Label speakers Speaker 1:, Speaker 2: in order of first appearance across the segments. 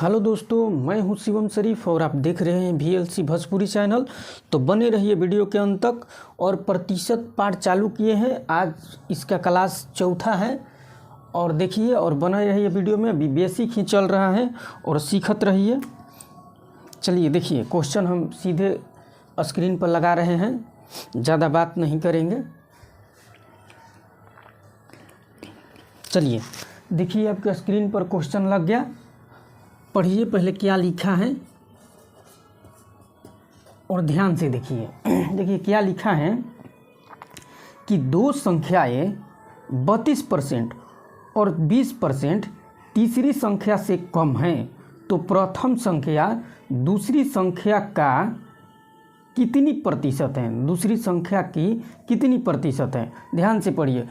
Speaker 1: Hello दोस्तों, मैं हूं शिवम शरीफ और आप देख रहे हैं VLC भोजपुरी चैनल। तो बने रहिए वीडियो के अंत तक। और प्रतिशत पाठ चालू किए हैं, आज इसका क्लास चौथा है और देखिए और बने रहिए वीडियो में। अभी बेसिक ही चल रहा है और सीखत रहिए। चलिए देखिए, क्वेश्चन हम सीधे स्क्रीन पर लगा रहे हैं, ज़्यादा बात नहीं करेंगे। चलिए देखिए, आपके स्क्रीन पर क्वेश्चन लग गया। पढ़िए पहले क्या लिखा है और ध्यान से देखिए। देखिए क्या लिखा है कि दो संख्याएं 32% और 20% तीसरी संख्या से कम हैं, तो प्रथम संख्या दूसरी संख्या का कितनी प्रतिशत है? दूसरी संख्या की कितनी प्रतिशत है? ध्यान से पढ़िए।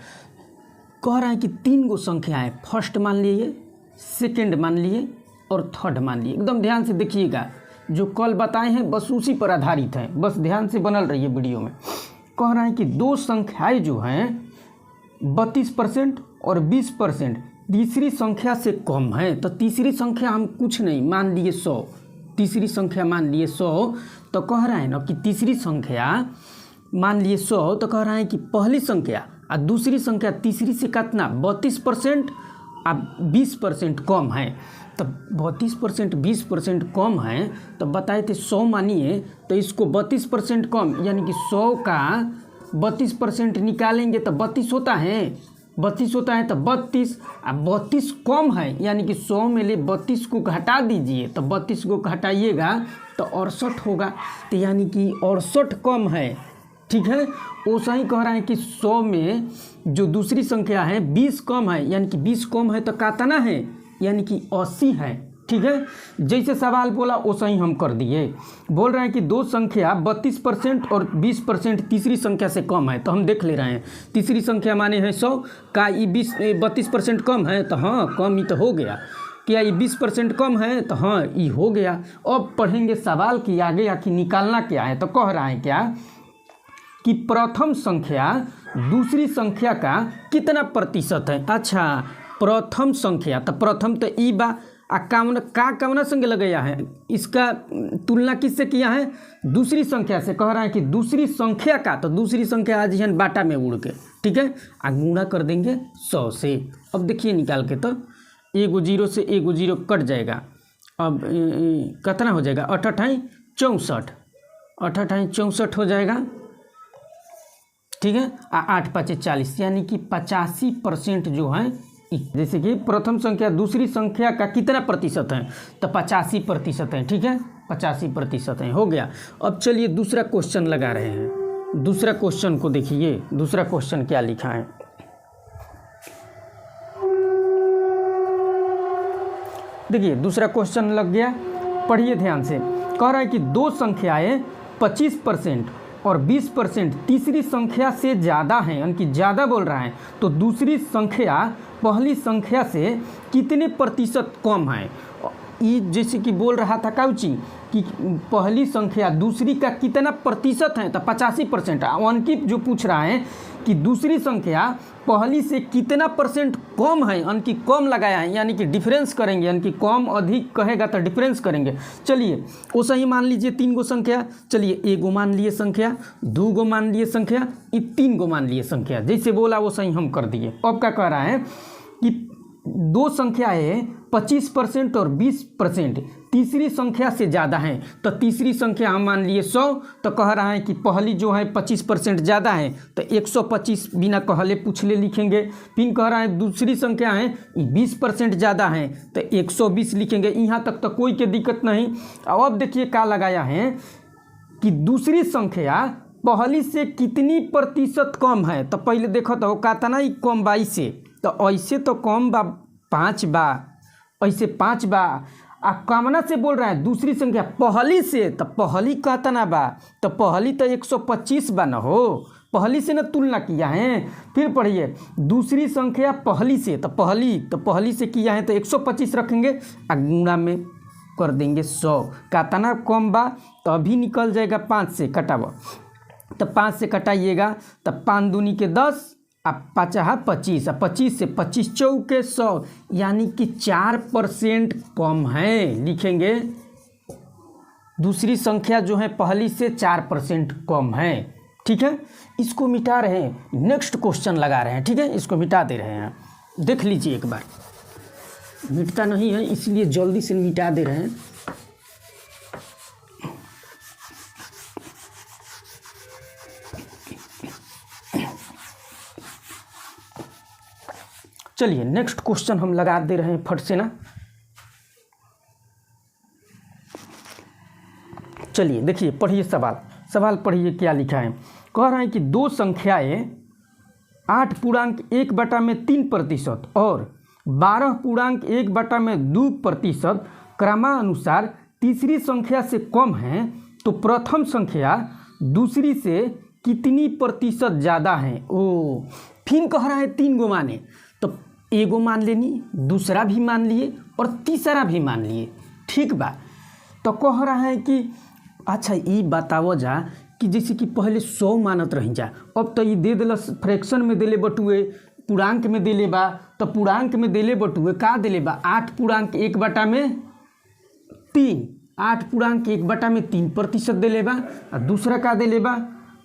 Speaker 1: कह रहा है कि 3 गो संख्याएं, फर्स्ट मान लिए, सेकंड मान लिए और थर्ड मान लिए। एकदम ध्यान से देखिएगा, जो कल बताए हैं बस उसी पर आधारित है, बस ध्यान से बनल रहिए वीडियो में। कह रहा है कि दो संख्याएं जो हैं 32% और 20% तीसरी संख्या से कम है। तो तीसरी संख्या हम कुछ नहीं मान लिए 100, तीसरी संख्या मान लिए 100। तो कह रहा है ना कि तीसरी संख्या मान लिए 100, तो कह रहा है कि पहली संख्या और दूसरी संख्या तीसरी से कितना 32% अब 20% कम है। तो 32% 20% कम है, तो बताए थे 100 मानिए, तो इसको 32% कम यानी कि 100 का 32% निकालेंगे तो 32 होता है, 32 होता है। तो 32 अब 32 कम है यानी कि 100 में ले 32 को घटा दीजिए, तो 32 को घटाइएगा तो 68 होगा। तो यानी कि 68 कम है, ठीक है। वो सही कह रहा है कि 100 में जो दूसरी संख्या है 20 कम है, यानी कि 20 कम है तो कितना है, यानी कि 80 है, ठीक है। जैसे सवाल बोला वो सही हम कर दिए। बोल रहे हैं कि दो संख्या 32% और 20% तीसरी संख्या से कम है, तो हम देख ले रहे हैं। तीसरी संख्या माने हैं 100 का, ये 32% कम है, तो हाँ कम ही तो हो गया। क्या ये 20% कम है, तो हाँ ये हो गया। अब पढ़ेंगे सवाल की आगे आखिर निकालना क्या है। तो कह रहा है क्या कि प्रथम संख्या दूसरी संख्या का कितना प्रतिशत है। अच्छा, प्रथम संख्या, तो प्रथम तो ई बा आ कामना संग लगाया है, इसका तुलना किससे किया है? दूसरी संख्या से। कह रहा है कि दूसरी संख्या का, तो दूसरी संख्या आज यहाँ बाटा में उड़ के, ठीक है, आ गुणा कर देंगे 100 से। अब देखिए निकाल के, तो एगो 0 से एगो 0 कट जाएगा। अब कितना हो जाएगा? 8 8 64, 8 8 64 हो जाएगा, ठीक है। 8 5 40 यानी कि 85% जो है। जैसे कि प्रथम संख्या दूसरी संख्या का कितना प्रतिशत है, तो 85% है, ठीक है, 85% है, हो गया। अब चलिए दूसरा क्वेश्चन लगा रहे हैं। दूसरा क्वेश्चन को देखिए, दूसरा क्वेश्चन क्या लिखा है। देखिए दूसरा क्वेश्चन लग गया, पढ़िए ध्यान से। कह रहा है कि दो संख्याएं 25% और 20% तीसरी संख्या से ज़्यादा हैं, यानी कि ज़्यादा बोल रहा है, तो दूसरी संख्या पहली संख्या से कितने प्रतिशत कम है। ये जैसे कि बोल रहा था काउची कि पहली संख्या दूसरी का कितना प्रतिशत है, तो 85%। अंकित जो पूछ रहा है कि दूसरी संख्या पहली से कितना परसेंट कम है, यानी कि कम लगाया है, यानी कि डिफरेंस करेंगे, यानी कि कम अधिक कहेगा तो डिफरेंस करेंगे। चलिए वो सही मान लीजिए 3 गो संख्या। चलिए एगो मान लिए संख्या, 2 गो मान लिए संख्या, 3 गो मान लिए संख्या। जैसे बोला वो सही हम कर दिए। अब क्या कह रहा है कि दो संख्याएं 25% और 20% तीसरी संख्या से ज़्यादा हैं, तो तीसरी संख्या हम मान लिए 100। तो कह रहा है कि पहली जो है 25% ज़्यादा है, तो 125 बिना कहले पूछले लिखेंगे। फिर कह रहा है दूसरी संख्या है 20% ज़्यादा है, तो 120 लिखेंगे। यहाँ तक तो कोई के दिक्कत नहीं। अब देखिए क्या लगाया है कि दूसरी संख्या पहली से कितनी प्रतिशत कम है। तो पहले देखो तो कहता ना कम 22 से, तो ऐसे तो कम बा 5 बा, ऐसे 5 बा। आ कामना से बोल रहा है दूसरी संख्या पहली से, तो पहली कहता ना बा, तो पहली तो 125 बा न हो, पहली से न तुलना किया है। फिर पढ़िए दूसरी संख्या पहली से, तो पहली से किया है तो 125 रखेंगे, आ गुणा में कर देंगे 100। कहता ना कम बा, तो अभी निकल जाएगा 5 से कटावा, तो 5 से कटाइएगा तो 5 दूनी के 10 अब 50 अब 25 से 25 चौके 100 यानी कि 4% कम है। लिखेंगे दूसरी संख्या जो है पहली से 4% कम है। ठीक है, इसको मिटा रहे हैं, नेक्स्ट क्वेश्चन लगा रहे हैं। ठीक है, इसको मिटा दे रहे हैं, देख लीजिए एक बार। मिटता नहीं है इसलिए जल्दी से मिटा दे रहे हैं। चलिए नेक्स्ट क्वेश्चन हम लगा दे रहे हैं फट से ना। चलिए देखिए, पढ़िए सवाल पढ़िए क्या लिखा है। कह रहा है कि दो संख्याएं 8.1/3% और 12.1/2% क्रमानुसार तीसरी संख्या से कम है, तो प्रथम संख्या दूसरी से कितनी प्रतिशत ज़्यादा है। ओ फिर कह रहा है 3 गो माने, तो एगो मान लेनी, दूसरा भी मान लिए और तीसरा भी मान लिए। ठीक बा, तो कह रहा है कि अच्छा ये बताओ जा कि जैसे कि पहले 100 मानत रही जा, अब तो ये दे दिलस फ्रैक्शन में देले बटुए, पूर्णांक में देले बा, तो पूर्णांक में देले बटुए का देले बा 8.1/3, 8.1/3% देले बा। और दूसरा का देले बा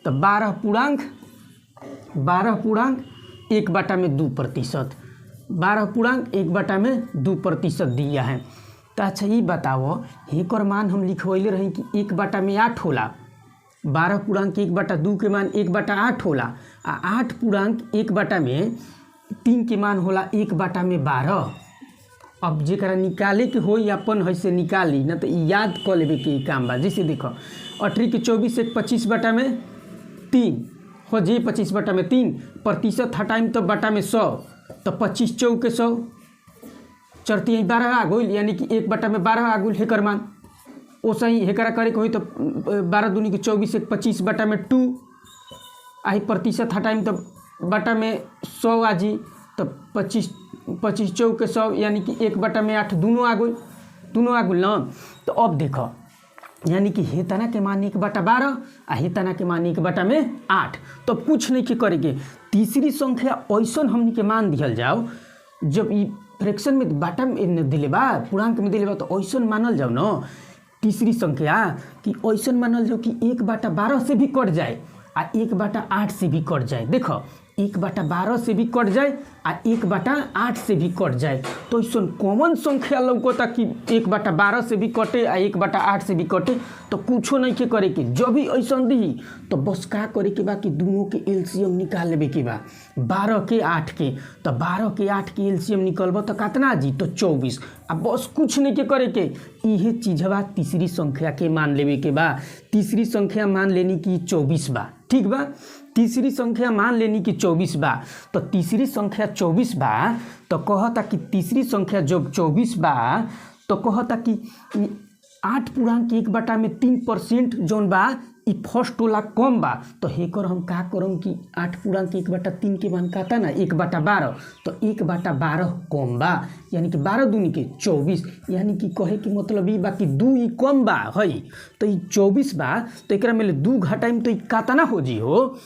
Speaker 1: तो 12.1/2%, 12.1/2% दिया है। तो अच्छा ये बताओ, एक और मान हम लिखवैले रही कि 1/8 होला, 12.1/2 के मान 1/8 होला, आ 8.1/3 के मान होला 1/12। अब जेकरा निकाले के हो अपन हैसे निकाली, ना तो याद कर लेवे के काम बा। जैसे देखो 18 के 24 1 25/3 हो जे 25/3, प्रतिशत हटाइम तो बटा में 100, तो 25 चौके 100, चरती 12 आ गई, यानी कि 1/12 आ गई हेकर मान। ओसा ही हेकरा करे के हो तो 12 दूनी के 24 1 25/2 आई, प्रतिशत हटाइम तो बटा में 100 आ जी, तो 25 चौके 100 यानी कि 1/8 दोनों आ गई ना। तो अब देखो यानी कि हेतना के मान 1/12 आ हेतना के मान 1/8। तो कुछ नहीं के करेंगे, तीसरी संख्या ऐसा हमनी के मान दिहल जाओ, जब ये फ्रैक्शन में बाटा में दिले बा, पूर्णांक में दिले बा, तो ऐसा मानल जाओ न तीसरी संख्या कि ऐसा मानल जाओ कि 1/12 से भी कट जाए आ 1/8 से भी कट जाए। देखो 1/12 से भी कट जाए आ 1/8 से भी कट जाए। तो ऐसा कॉमन संख्या लौकता कि 1/12 से भी कटे आ 1/8 से भी कटे। तो कुछो नहीं के करे के, जब भी ऐसा दी तो बस का करे के बा कि दोनों के एलसीएम निकाल लेवे के बा। 12 के 8 के, तो 12 के 8 के एलसीएम निकलबो तो कितना जी, तो 24। अब बस कुछ नहीं के करे के, इहे चीजवा तीसरी संख्या के मान लेवे के बा। तीसरी संख्या मान लेनी कि 24 बा। ठीक बा, तीसरी संख्या मान लेनी कि 24 बा। तो तीसरी संख्या 24 बा, तो कहता कि तीसरी संख्या जब 24 बा, तो कहता कि 8.1/3% जौन बा ई फर्स्ट वाला कम बा। तो हेकर हम का करम कि 8.1/3 के मान कहता ना 1/12, तो 1/12 कम बा, यानी कि 12 दूनी के 24, यानी कि कहे कि मतलब ई बा कि 2 ई कम बा है। तो ई 24 बा, तो एकरा में 2 घटाइम तो ई कितना हो जी हो,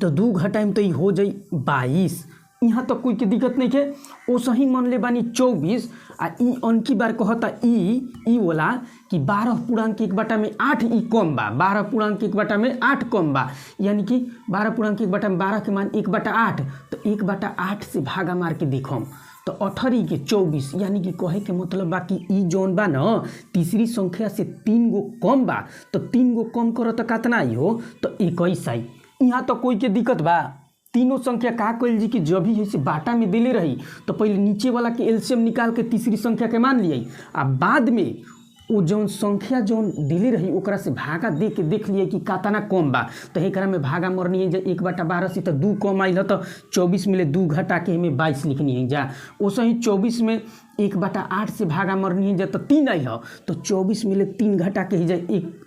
Speaker 1: तो 2 घटाइम तो ई हो जाई 22। यहाँ तो कोई के दिक्कत नहीं है, ओ सही मान ले बानी 24। आ ई अनकी बार कहता ई वाला कि 12.1/8 ई कम बा, 12.1/8 कम बा, यानी कि 12.1/12 के मान 1/8। तो 1/8 से भागा मार के देखम तो 18 के 24, यानी कि कहे के मतलब बा कि ई जौन बा न तीसरी संख्या से 3 गो कम बा। तो 3 गो कम करो तो कितना आई हो, तो 21 आई। यहाँ तो कोई के दिक्कत बा, तीनों संख्या का कल जी कि जब भी ऐसे बाटा में दिले रही तो पहले नीचे वाला के एलसीएम निकाल के तीसरी संख्या के मान लिया, आ बाद में वो जौन संख्या जौन दिले रही ओकरा से भागा दे के देख लिए कि कितना कम बा। तो एकरा में भागा मरनी है, 1/12 से तो 2 कम आई, तो 24 में 2 घटा के हमें 22 लिखनी है जा। वैसे ही 24 में 1/8 से भागा मरनी है जा तो 3 आई है, तो 24 में ले 3 घटा के ही जा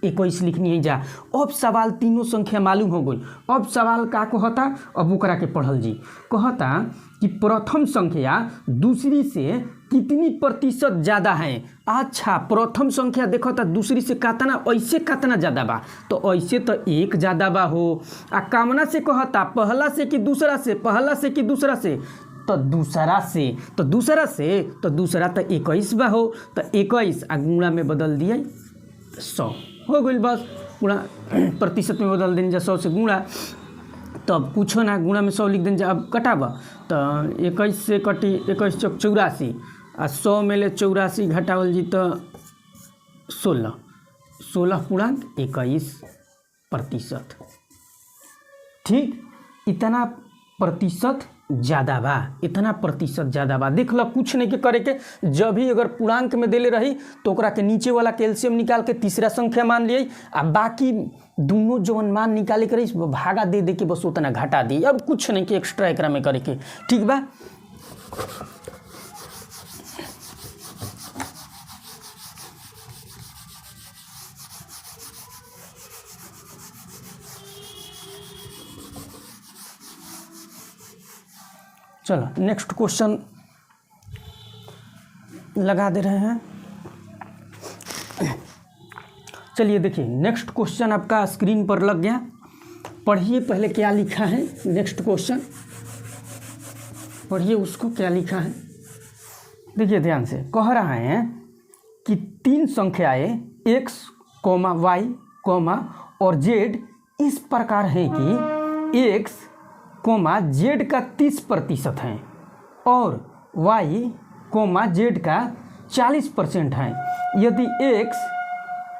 Speaker 1: 21 लिखनी है जा। अब सवाल तीनों संख्या मालूम हो गई। अब सवाल का कहता, अब ओकरा के पढ़ल जी। कहता कि प्रथम संख्या दूसरी से कितनी प्रतिशत ज़्यादा है। अच्छा, प्रथम संख्या देखो तो दूसरी से कितना, ऐसे कितना ज़्यादा बा, तो ऐसे तो 1 ज़्यादा बा हो। आ कामना से कहता पहला से कि दूसरा से, पहला से कि दूसरा से, तो दूसरा से, तो दूसरा से, तो दूसरा तो 21 बा हो, तो 21 आ गुणा में बदल दिए 100 हो गई। बस गुणा प्रतिशत में बदल देंगे 100 से गुणा, तो अब पूछो ना, गुणा में 100 लिख देंगे। अब कटाबा तो 21 से कटी 21 चौक 84 आ 100 में ले 84 घटावल जी तो 16.21%। ठीक, इतना प्रतिशत ज़्यादा बा, इतना प्रतिशत ज़्यादा बा। देख लो, कुछ नहीं के करे के, जब भी अगर पूर्णांक में देले रही तो ओकरा के नीचे वाला कैल्शियम निकाल के तीसरा संख्या मान लिए, आ बाकी दोनों जवन मान निकाले के रही भागा दे दे के बस उतना घटा दी। अब कुछ नहीं के एक्स्ट्रा एकरा में करे के। ठीक बा, चलो नेक्स्ट क्वेश्चन लगा दे रहे हैं। चलिए देखिए, नेक्स्ट क्वेश्चन आपका स्क्रीन पर लग गया। पढ़िए पहले क्या लिखा है। नेक्स्ट क्वेश्चन पढ़िए, उसको क्या लिखा है देखिए ध्यान से। कह रहा है कि 3 संख्याएं x, y, और z इस प्रकार हैं कि x, z का 30% है और y, z का 40% है। यदि x,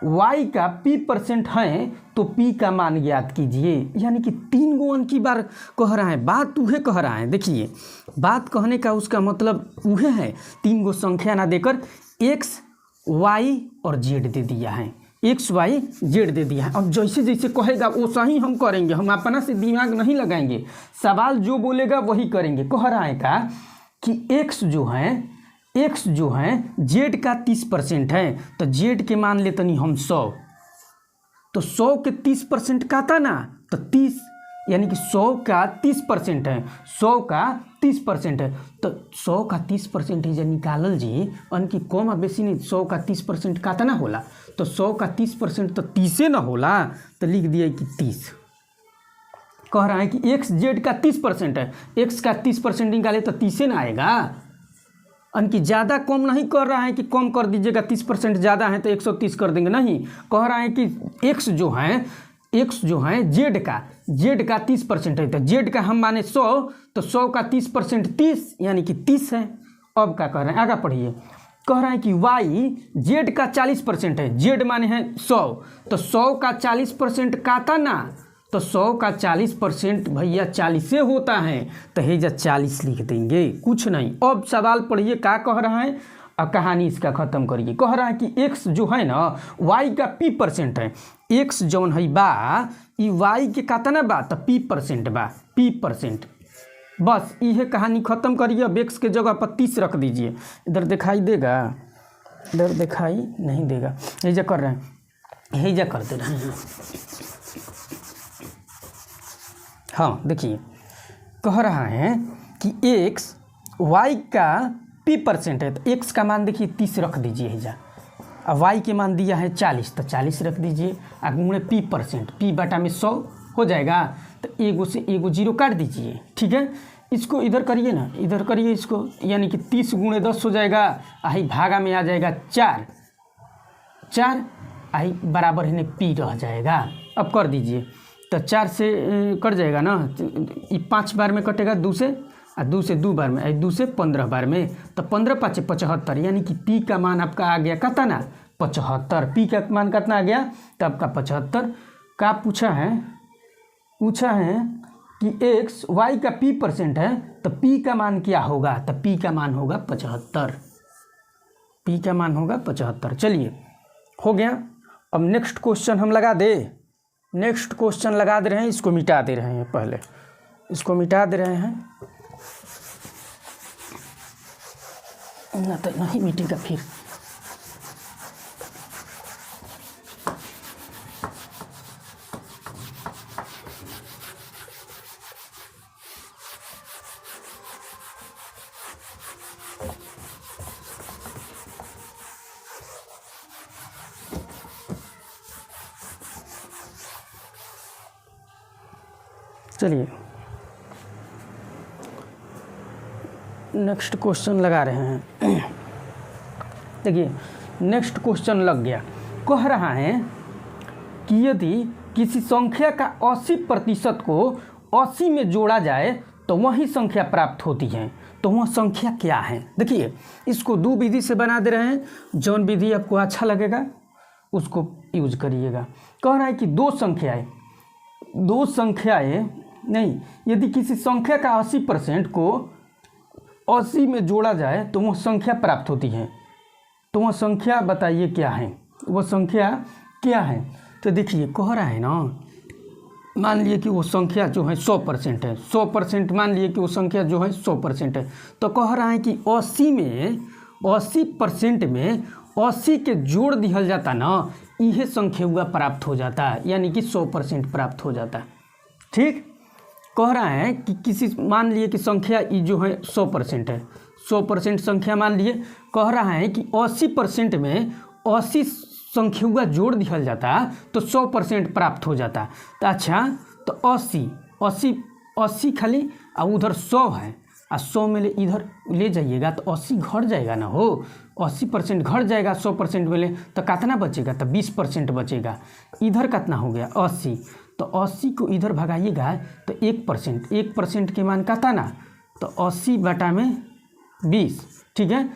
Speaker 1: y का p% है तो p का मान ज्ञात कीजिए। यानी कि 3 गो अंक की बार कह रहा है, बात उहे कह रहा है। देखिए, बात कहने का उसका मतलब उहे है, 3 गो संख्या ना देकर x, y और z दे दिया है, x, y, z दे दिया है। अब जैसे जैसे कहेगा वैसा ही हम करेंगे, हम अपना से दिमाग नहीं लगाएंगे, सवाल जो बोलेगा वही करेंगे। कह रहा है का कि x जो है z का 30% है, तो z के मान लेते नहीं हम 100, तो 100 के 30% का था ना, तो 30 यानी कि 100 का 30% है, 100 का 30% है, तो 100 का 30% है जो निकालल जी, उनकी कम बेसी नहीं, 100 का 30% का था ना होला, तो 100 का 30% तो 30 ना होला, तो लिख दिया कि 30। कह रहा है कि x z का 30% है, x का 30% निकाले तो 30 ना आएगा। उनकी ज़्यादा कम नहीं कर रहा है कि कम कर दीजिएगा, 30% ज़्यादा है तो 130 कर देंगे, नहीं। कह रहा है कि x जो है z का 30% है, तो z का हम माने 100, तो 100 का 30% 30 यानी कि 30 है। अब क्या कह रहे हैं, आगे पढ़िए। कह रहा है कि y z का 40% है, z माने है 100, तो 100 का 40% काटा ना, तो 100 का 40% भैया 40 से होता है, तो हेजा 40 लिख देंगे, कुछ नहीं। अब सवाल पढ़िए क्या कह रहा है, अब कहानी इसका ख़त्म करिए। कह रहा है कि x जो है ना y का p% है, x जौन है बा ई y के कितना बा, तो p% बा, p%। बस यह कहानी ख़त्म करिए। अब x के जगह पर 30 रख दीजिए। इधर दिखाई देगा, इधर दिखाई नहीं देगा, हेजा कर रहे हैं, हेजा कर दे रहे हैं। हाँ देखिए, कह रहा है कि x y का p% है, तो x का मान देखिए 30 रख दीजिए हेजा, और y के मान दिया है 40, तो 40 रख दीजिए, और गुणे p%, p बटा में 100 हो जाएगा, तो एगो से एगो 0 काट दीजिए। ठीक है, इसको इधर करिए ना, इधर करिए इसको, यानी कि 30 गुणे 10 हो जाएगा, आई भागा में आ जाएगा 4 आई बराबर है p रह जाएगा। अब कर दीजिए, तो 4 से कट जाएगा ना, 5 बार में कटेगा 2 से, और 2 से 2 बार में, 2 से 15 बार में, तो 15 × 5 = 75, यानी कि p का मान आपका आ गया कितना, 75। p का मान कितना आ गया, तो आपका 75। का पूछा है कि x y का p% है, तो p का मान क्या होगा, तो p का मान होगा 75, p का मान होगा 75। चलिए हो गया। अब नेक्स्ट क्वेश्चन हम लगा दे, नेक्स्ट क्वेश्चन लगा दे रहे हैं, इसको मिटा दे रहे हैं, पहले इसको मिटा दे रहे हैं। ना तो नहीं मिटेगा फिर। चलिए नेक्स्ट क्वेश्चन लगा रहे हैं। देखिए नेक्स्ट क्वेश्चन लग गया। कह रहा है कि यदि किसी संख्या का 80% को 80 में जोड़ा जाए तो वही संख्या प्राप्त होती है, तो वह संख्या क्या है। देखिए इसको दो विधि से बना दे रहे हैं, जौन विधि आपको अच्छा लगेगा उसको यूज करिएगा। कह रहा है कि दो संख्याएं नहीं, यदि किसी संख्या का 80% को 80 में जोड़ा जाए तो वह संख्या प्राप्त होती है, तो वह संख्या बताइए क्या है, वह संख्या क्या है। तो देखिए कह रहा है ना, मान लिए कि वो संख्या जो है 100% है, 100% मान लिए कि वो संख्या जो है 100% है, तो कह रहा है कि 80% में 80 के जोड़ दिया जाता ना, यह संख्या हुआ प्राप्त हो जाता है, यानी कि 100% प्राप्त हो जाता है। ठीक, कह रहा है कि किसी मान लिए कि संख्या ये जो है 100% है, 100% संख्या मान लिए, कह रहा है कि 80% में 80 संख्या हुआ जोड़ दिया जाता तो 100% प्राप्त हो जाता। तो अच्छा, तो 80 खाली और उधर 100 है, और 100 में इधर ले जाइएगा तो 80 घट जाएगा ना, हो 80% घट जाएगा 100% में ले, तो कितना बचेगा, तो 20% बचेगा। इधर कितना हो गया 80, तो 80 को इधर भगाइएगा तो 1% के मान कितना, तो 80 बटा में 20। ठीक है,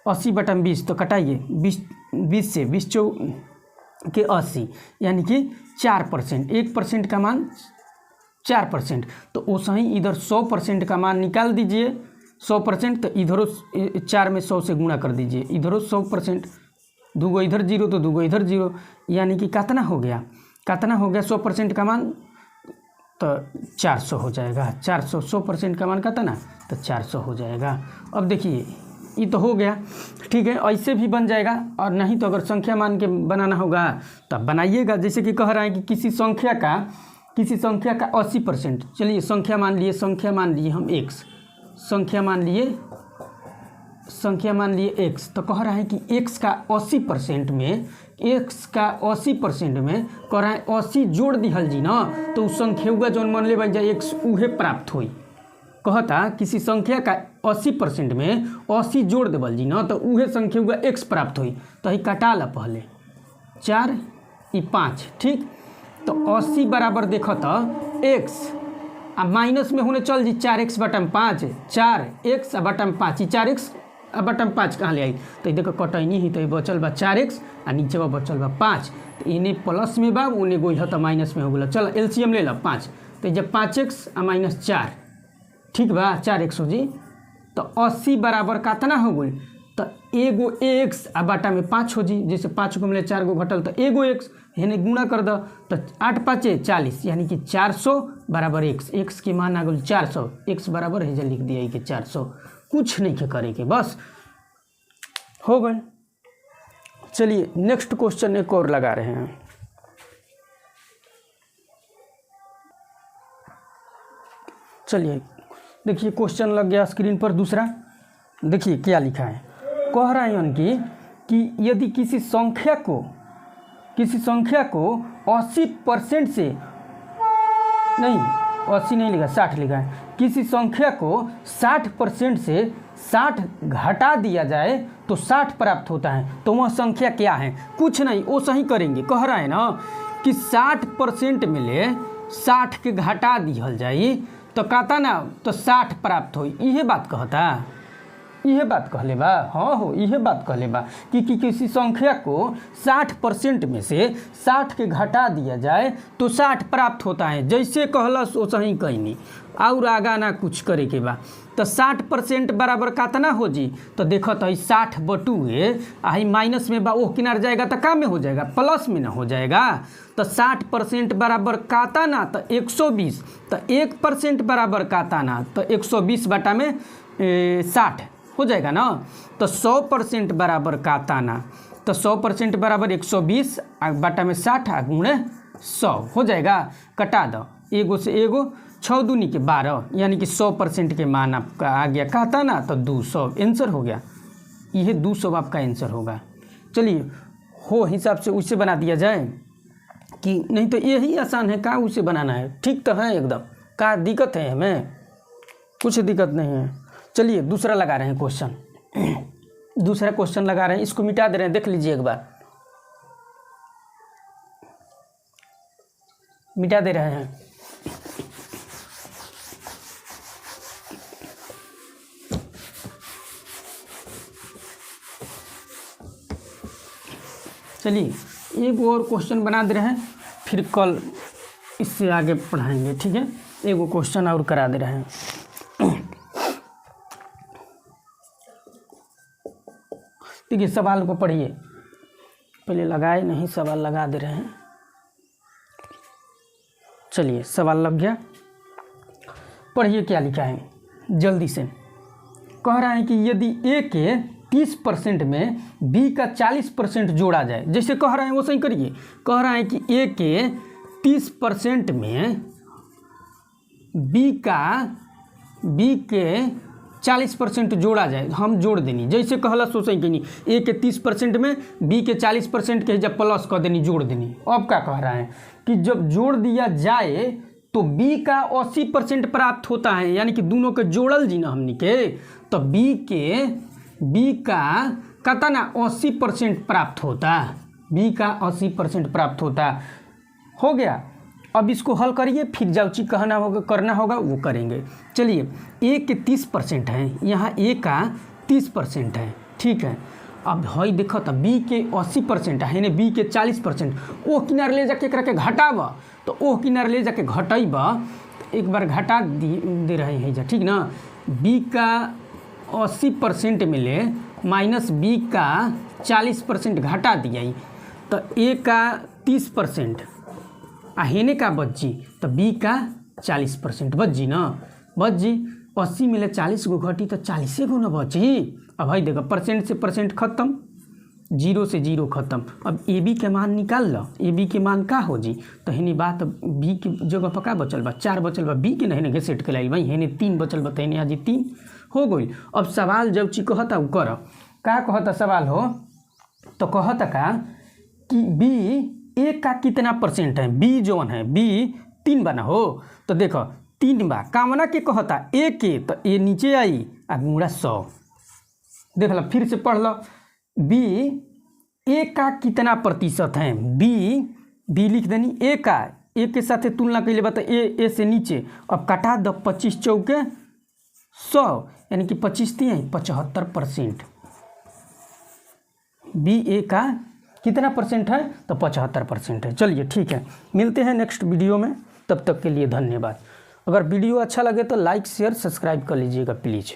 Speaker 1: 80 बटा में 20 तो कटाइए, 20 से 20 के 80, यानी कि 4%। 1% का मान 4%, तो वैसे ही इधर 100% का मान निकाल दीजिए। 100% तो इधरों 4 में 100 से गुणा कर दीजिए, इधरों 100%, दूगो इधर 0 तो दूगो इधर 0, यानी कि कितना हो गया 100% का मान, तो 400 हो जाएगा। 400 100% का मान कितना, तो 400 हो जाएगा। अब देखिए ये तो हो गया। ठीक है, ऐसे भी बन जाएगा, और नहीं तो अगर संख्या मान के बनाना होगा तब बनाइएगा। जैसे कि कह रहा है कि किसी संख्या का 80%, चलिए संख्या मान लिए हम x, संख्या मान लिए x, तो कह रहा है कि x का 80% में कह रहा है 80 जोड़ दिहल जी ना, तो उस संख्या हुआ जौन मान ले बन जाए x उहे प्राप्त हुई। कहता किसी संख्या का 80% में 80 जोड़ देवल जी ना, तो उहे संख्या हुआ x प्राप्त हुई। तो ही कटा ला पहले 4 ई 5। ठीक, तो 80 बराबर देखो तो x आ माइनस में होने चल जी 4x बटा में 5, 4x बटा में 5, 4x बटा में 5 कहाँ ले आई, तो देखो कटैनी ही, तो बचल बा 4x आ नीचे बचल बा 5, तो इन्हें प्लस में बा उन्हें गोइल तो माइनस में हो गया। चलो एलसीएम ले लो 5, तो जब 5x आ माइनस 4, ठीक बा 4x हो जी, तो 80 बराबर कितना हो गई, तो एगो x आ बटा में 5 हो जी। जैसे 5 को मिले 4 गो घटल तो एगो x, यानी गुणा कर दो, तो 8 5 40, यानी कि 400 बराबर x के मान आ गई 400, x बराबर है लिख दिया कि 400। कुछ नहीं के करे के, बस हो गए। चलिए नेक्स्ट क्वेश्चन एक और लगा रहे हैं। चलिए देखिए क्वेश्चन लग गया स्क्रीन पर दूसरा। देखिए क्या लिखा है, कह रहा है कि यदि किसी संख्या को 80% से नहीं, 80 नहीं लिखा, 60 लिखा है, किसी संख्या को 60% से 60 घटा दिया जाए तो 60 प्राप्त होता है, तो वह संख्या क्या है। कुछ नहीं, वो सही करेंगे। कह रहा है ना कि 60% में ले 60 के घटा दिहल जाई तो कहता ना, तो 60 प्राप्त हो। यह बात कहता, यह बात कहले बा, हाँ हो यह बात कहले बा कि किसी संख्या को 60% में से 60 के घटा दिया जाए तो 60 प्राप्त होता है। जैसे कहलस वो सही कहीं नहीं, और आगा ना कुछ करे के बा। तो 60% बराबर कितना हो जी, तो देखो तो 60 बटुए आई माइनस में बा, वो किनार जाएगा तो का में हो जाएगा, प्लस में ना हो जाएगा। तो 60% बराबर कितना, तो 120, तो 1% बराबर कितना, तो 120 बटा में 60, हो जाएगा ना। तो 100% बराबर का ताना, तो 100% बराबर 120 बटा में 60 गुणे 100 हो जाएगा। कटा दो, एगो से एगो, 6 दूनी के 12, यानी कि 100% के मान आपका आ गया का ताना, तो 200 आंसर हो गया। यह 200 आपका आंसर होगा। चलिए हो हिसाब से उसे बना दिया जाए कि नहीं, तो यही आसान है, का उसे बनाना है, ठीक तो है एकदम, का दिक्कत है, हमें कुछ दिक्कत नहीं है। चलिए दूसरा लगा रहे हैं क्वेश्चन, दूसरा क्वेश्चन लगा रहे हैं, इसको मिटा दे रहे हैं, देख लीजिए एक बार, मिटा दे रहे हैं। चलिए एक और क्वेश्चन बना दे रहे हैं, फिर कल इससे आगे पढ़ाएंगे, ठीक है। एक क्वेश्चन और करा दे रहे हैं। देखिए सवाल को पढ़िए, पहले लगाए नहीं, सवाल लगा दे रहे हैं। चलिए सवाल लग गया, पढ़िए क्या लिखा है जल्दी से। कह रहा है कि यदि ए के 30% में बी का 40% जोड़ा जाए, जैसे कह रहा है वो सही करिए। कह रहा है कि ए के 30% में बी के 40% जोड़ा जाए, हम जोड़ देनी, जैसे कहला सो सही कहीं, ए के 30% में बी के 40% के जब प्लस कर देनी, जोड़ देनी। अब क्या कह रहा है कि जब जोड़ दिया जाए तो बी का 80% प्राप्त होता है, यानी कि दोनों के जोड़ल जी ना हमनी के, तो बी का कितना 80% प्राप्त होता, बी का 80% प्राप्त होता। हो गया। अब इसको हल करिए, फिर जो चीज़ करना होगा वो करेंगे। चलिए ए के 30% है, यहाँ ए का 30% है, ठीक है। अब हई देखो तो बी के 80% है ने बी के 40%, ओ किनारे ले जाके एकरा के घटाब, तो ओ किनारे ले जाके घटैब, एक बार घटा दे रहे हैं जा, ठीक ना। बी का 80% मिले माइनस बी का 40% घटा दिया, तो ए का 30% आ हेने का बच जी, तो बी का 40% बच जी ना, बच जी। 80 मिले 40 गो घटी तो 40 गो ना बची। अब भाई देखो परसेंट से परसेंट खत्म, 0 से 0 खत्म। अब ए बी के मान निकाल लो, ए बी के मान का हो जी, तो हेनी बात बी की जगह पर का बचल बा, 4 बचल बा, बी के नहीं के सेट के लाई भाई, हेने 3 बचल बा, हेने आज 3 हो गई। अब सवाल जब ची कहता वो कर, का कहता सवाल हो, तो कहता का कि बी ए का कितना परसेंट है, बी जोन है, बी 3 बना हो, तो देखो 3 बा, कामना के कहता ए के, तो ए नीचे आई आ गुणा 100। देख लो फिर से पढ़ लो, बी ए का कितना प्रतिशत है, बी लिख देनी, ए का, ए के साथ तुलना कैले बता, ए से नीचे। अब कटा दो 25 चौके 100, यानी कि 25 3 75%। बी ए का कितना परसेंट है, तो 75% है। चलिए ठीक है, मिलते हैं नेक्स्ट वीडियो में, तब तक के लिए धन्यवाद। अगर वीडियो अच्छा लगे तो लाइक शेयर सब्सक्राइब कर लीजिएगा प्लीज़।